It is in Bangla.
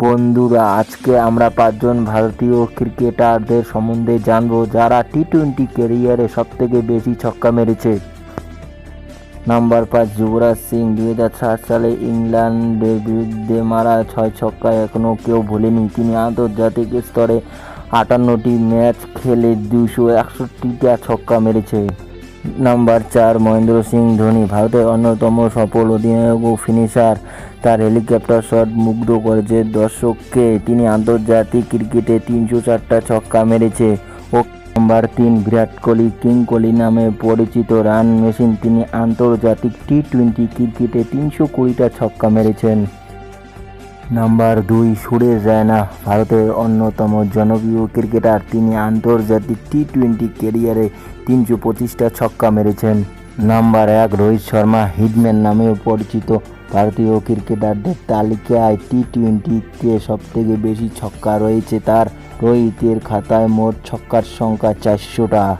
বন্ধুরা, আজকে আমরা পাঁচজন ভারতীয় ক্রিকেটারদের সম্বন্ধে জানবো যারা টি-টোয়েন্টি ক্যারিয়ারে সবথেকে বেশি ছক্কা মেরেছে। নাম্বার 5, যুবরাজ সিং। 2007 সালে ইংল্যান্ডের বিরুদ্ধে মারা 6 ছক্কা এখনও কেউ ভোলেনি। তিনি আন্তর্জাতিক স্তরে 58টি ম্যাচ খেলে 261টা ছক্কা মেরেছে। নাম্বার 4, মহেন্দ্র সিং ধোনি। ভারতের অন্যতম সফল অধিনায়ক ও ফিনিশার। তার হেলিকপ্টার শট মুগ্ধ করেছে দর্শককে। তিনি আন্তর্জাতিক ক্রিকেটে 304টা ছক্কা মেরেছে। নাম্বার 3, বিরাট কোহলি। কিং কোহলি নামে পরিচিত রান মেশিন। তিনি আন্তর্জাতিক টি-টোয়েন্টি ক্রিকেটে 320টা ছক্কা মেরেছেন। নাম্বার 2, সুরেশ রায়না। ভারতের অন্যতম জনপ্রিয় ক্রিকেটার। তিনি আন্তর্জাতিক টি-টোয়েন্টি ক্যারিয়ারে 325টা ছক্কা মেরেছেন। নাম্বার 1, রোহিত শর্মা। হিটম্যান নামেও পরিচিত। ভারতীয় ক্রিকেটারদের তালিকায় টি-টোয়েন্টিতে সবথেকে বেশি ছক্কা রয়েছে তার। রোহিতের খাতায় মোট ছক্কার সংখ্যা 400টা।